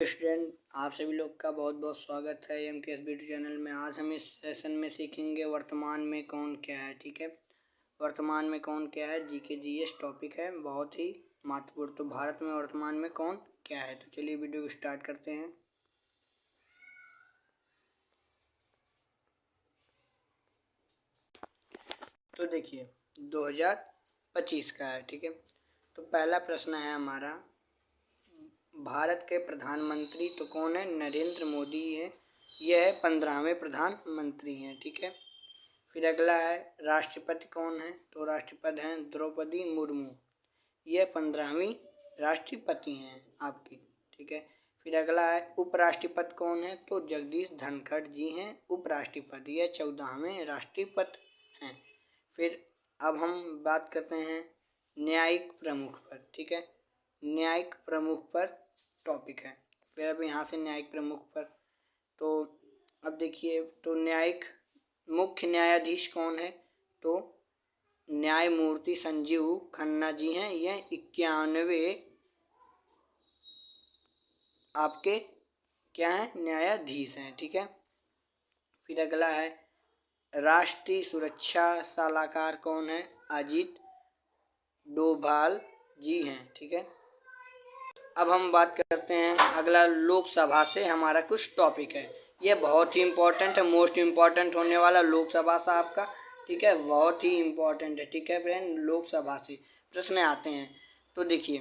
Student, आप सभी लोग का बहुत बहुत स्वागत है MKSBT चैनल में। आज हम इस सेशन में सीखेंगे वर्तमान में कौन क्या है। ठीक है, वर्तमान में कौन क्या है जीके जीएस टॉपिक है, बहुत ही महत्वपूर्ण। तो भारत में वर्तमान में कौन क्या है, तो चलिए वीडियो को स्टार्ट करते हैं। तो देखिए 2025 का है। ठीक है, तो पहला प्रश्न है हमारा, भारत के प्रधानमंत्री तो कौन है? नरेंद्र मोदी है, यह 15वें प्रधानमंत्री हैं। ठीक है, फिर अगला है राष्ट्रपति कौन है? तो राष्ट्रपति हैं द्रौपदी मुर्मू, यह 15वीं राष्ट्रपति हैं आपकी। ठीक है, फिर अगला है उपराष्ट्रपति कौन है? तो जगदीश धनखड़ जी हैं उपराष्ट्रपति, यह 14वें राष्ट्रपति हैं। फिर अब हम बात करते हैं न्यायिक प्रमुख पर। ठीक है, न्यायिक प्रमुख पर टॉपिक है। फिर अब यहाँ से न्यायिक प्रमुख पर, तो अब देखिए, तो न्यायिक मुख्य न्यायाधीश कौन है? तो न्यायमूर्ति संजीव खन्ना जी हैं, यह 91वें आपके क्या हैं? न्यायाधीश हैं। ठीक है, फिर अगला है राष्ट्रीय सुरक्षा सलाहकार कौन है? अजीत डोभाल जी हैं। ठीक है, अब हम बात करते हैं अगला, लोकसभा से हमारा कुछ टॉपिक है। ये बहुत ही इम्पोर्टेंट है, मोस्ट इम्पोर्टेंट होने वाला लोकसभा से आपका। ठीक है, बहुत ही इम्पोर्टेंट है। ठीक है फ्रेंड, लोकसभा से प्रश्न आते हैं। तो देखिए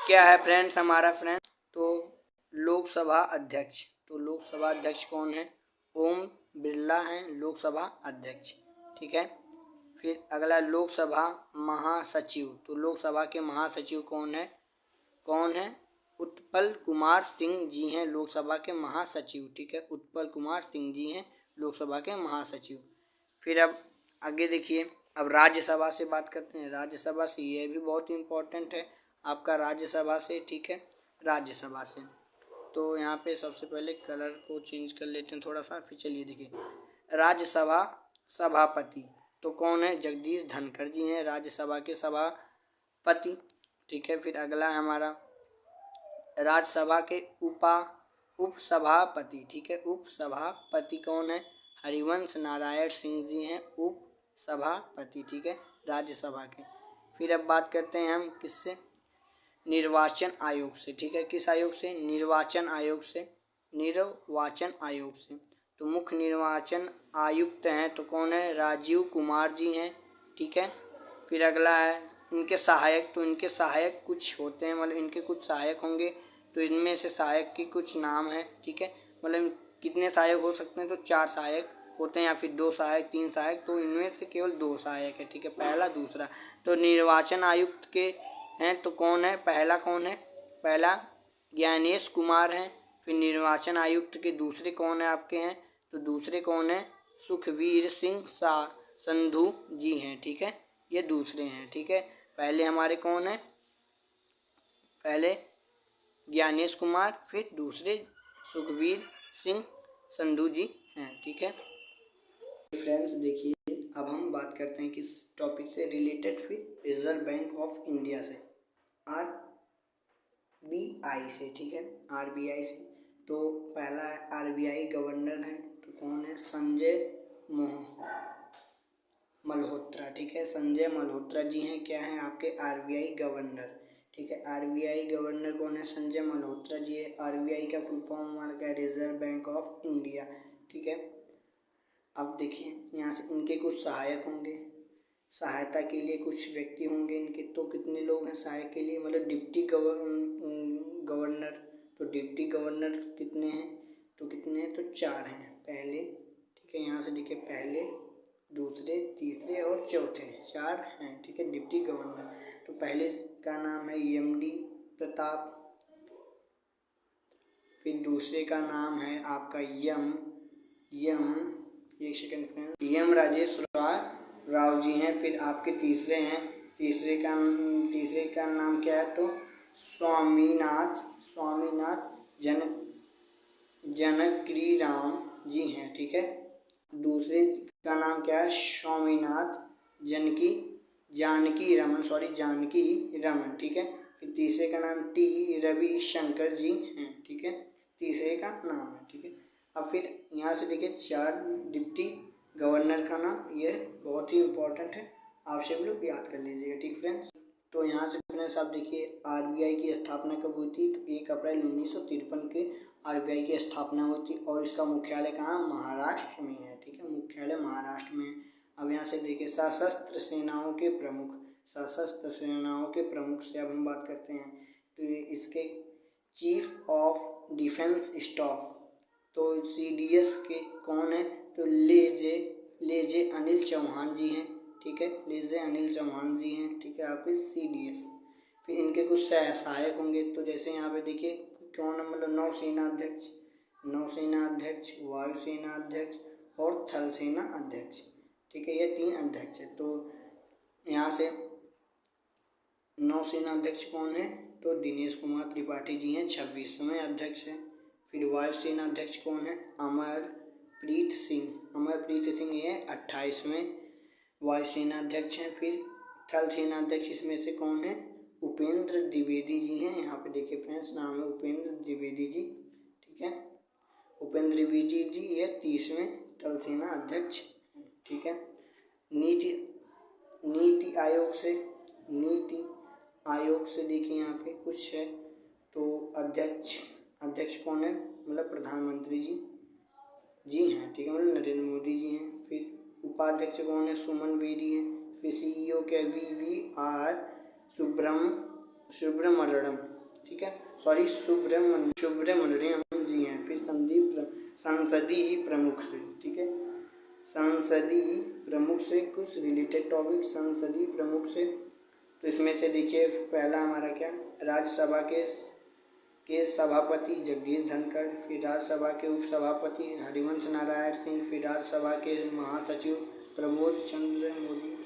क्या है फ्रेंड्स हमारा फ्रेंड, तो लोकसभा अध्यक्ष, तो लोकसभा अध्यक्ष कौन है? ओम बिरला हैं लोकसभा अध्यक्ष। ठीक है, फिर अगला लोकसभा महासचिव, तो लोकसभा के महासचिव कौन है? उत्पल कुमार सिंह जी हैं लोकसभा के महासचिव। ठीक है, उत्पल कुमार सिंह जी हैं लोकसभा के महासचिव। फिर अब आगे देखिए, अब राज्यसभा से बात करते हैं। राज्यसभा से, ये भी बहुत इम्पोर्टेंट है आपका राज्यसभा से। ठीक है, राज्यसभा से तो यहाँ पे सबसे पहले कलर को चेंज कर लेते हैं थोड़ा सा। फिर चलिए देखिए, राज्यसभा सभापति तो कौन है? जगदीश धनखड़ जी हैं राज्यसभा के सभापति। ठीक है, फिर अगला है हमारा राज्यसभा के उपसभापति। ठीक है, उपसभापति कौन है? हरिवंश नारायण सिंह जी हैं उपसभापति। ठीक है, राज्यसभा के। फिर अब बात करते हैं हम किससे? निर्वाचन आयोग से। ठीक है, किस आयोग से? निर्वाचन आयोग से। निर्वाचन आयोग से तो मुख्य निर्वाचन आयुक्त हैं तो कौन है? राजीव कुमार जी हैं। ठीक है, फिर अगला है इनके सहायक, तो इनके सहायक कुछ होते हैं, मतलब इनके कुछ सहायक होंगे, तो इनमें से सहायक के कुछ नाम है। ठीक है, मतलब कितने सहायक हो सकते हैं? तो 4 सहायक होते हैं, या फिर 2 सहायक, 3 सहायक, तो इनमें से केवल 2 सहायक है। ठीक है, पहला दूसरा। तो निर्वाचन आयुक्त के हैं तो कौन है? पहला कौन है? पहला ज्ञानेश कुमार हैं। फिर निर्वाचन आयुक्त के दूसरे कौन है आपके हैं? तो दूसरे कौन है? सुखवीर सिंह संधू जी हैं। ठीक है, ये दूसरे हैं। ठीक है, पहले हमारे कौन है? पहले ज्ञानेश कुमार, फिर दूसरे सुखवीर सिंह संधू जी हैं। ठीक है फ्रेंड्स, देखिए अब हम बात करते हैं किस टॉपिक से रिलेटेड? फिर रिजर्व बैंक ऑफ इंडिया से, RBI से। ठीक है, RBI से। तो पहला है RBI गवर्नर है तो कौन है? संजय मल्होत्रा। ठीक है, संजय मल्होत्रा जी हैं, क्या हैं आपके? RBI governor. ठीक है, RBI गवर्नर कौन है? संजय मल्होत्रा जी है। RBI का फुल फॉर्म हमारा क्या है? Reserve bank of India. ठीक है, अब देखिए यहाँ से इनके कुछ सहायक होंगे, सहायता के लिए कुछ व्यक्ति होंगे इनके। तो कितने लोग हैं सहायक के लिए? मतलब डिप्टी गवर्नर, तो डिप्टी गवर्नर कितने हैं? तो कितने हैं? तो 4 हैं पहले। ठीक है, यहाँ से देखिए पहले, दूसरे, तीसरे और चौथे, 4 हैं। ठीक है, डिप्टी गवर्नर। तो पहले का नाम है MD प्रताप, फिर दूसरे का नाम है आपका एक second friend, M Rajesh Rao ji हैं। फिर आपके तीसरे हैं, तीसरे का नाम क्या है? तो स्वामीनाथ जनकरी राम जी हैं। ठीक है, दूसरे का नाम क्या है? स्वामीनाथ जानकी रमन। ठीक है, फिर तीसरे का नाम T रविशंकर जी हैं। ठीक है, तीसरे का नाम है, ठीक है। अब फिर यहाँ से देखिए 4 डिप्टी गवर्नर का नाम, ये बहुत ही इम्पोर्टेंट है, आप सब लोग याद कर लीजिएगा, ठीक फ्रेंड्स। तो यहाँ से फ्रेंड्स आप देखिए आरबीआई की स्थापना कब हुई थी, तो 1 अप्रैल 1953 के आरबीआई की स्थापना हुई थी और इसका मुख्यालय कहाँ, महाराष्ट्र में है, ठीक है, मुख्यालय महाराष्ट्र में है। अब यहाँ से देखिए सशस्त्र सेनाओं के प्रमुख, सशस्त्र सेनाओं के प्रमुख से अब हम बात करते हैं, तो इसके चीफ ऑफ डिफेंस स्टाफ, तो सीडीएस के कौन है, तो लेजे अनिल चौहान जी हैं, ठीक है, लेजे अनिल चौहान जी हैं, ठीक है, आपके सीडीएस। फिर इनके कुछ सहायक होंगे, तो जैसे यहाँ पे देखिए कौन है, मतलब नौसेना अध्यक्ष, वायुसेना अध्यक्ष और थल सेना अध्यक्ष, ठीक है, ये 3 अध्यक्ष है। तो यहाँ से नौसेना अध्यक्ष कौन है, तो दिनेश कुमार त्रिपाठी जी हैं, 26वें अध्यक्ष हैं। फिर वायुसेना अध्यक्ष कौन है, अमरप्रीत सिंह ये 28वें वायुसेना अध्यक्ष हैं। फिर थल सेना अध्यक्ष इसमें से कौन है, उपेंद्र द्विवेदी जी हैं, यहाँ पे देखिए फ्रेंड्स नाम है उपेंद्र द्विवेदी जी, ठीक है, उपेंद्र द्विवेदी जी ये 30वें थल सेना अध्यक्ष, ठीक है। नीति आयोग से देखिए यहाँ पे कुछ है, तो अध्यक्ष कौन है, मतलब प्रधानमंत्री जी हैं, ठीक है, मतलब नरेंद्र मोदी जी हैं। फिर उपाध्यक्ष कौन है, सुमन बेदी हैं। फिर सीईओ के वीवीआर सुब्रमण्यम, ठीक है, सॉरी सुब्रमण्यम जी हैं। फिर संसदीय प्रमुख से, ठीक है, संसदीय प्रमुख से कुछ रिलेटेड टॉपिक, संसदीय प्रमुख से, तो इसमें से देखिए पहला हमारा क्या, राज्यसभा के सभापति जगदीश धनखड़, फिर राज्यसभा के उपसभापति हरिवंश नारायण सिंह, फिर राज्यसभा के महासचिव प्रमोद चंद्र मोदी।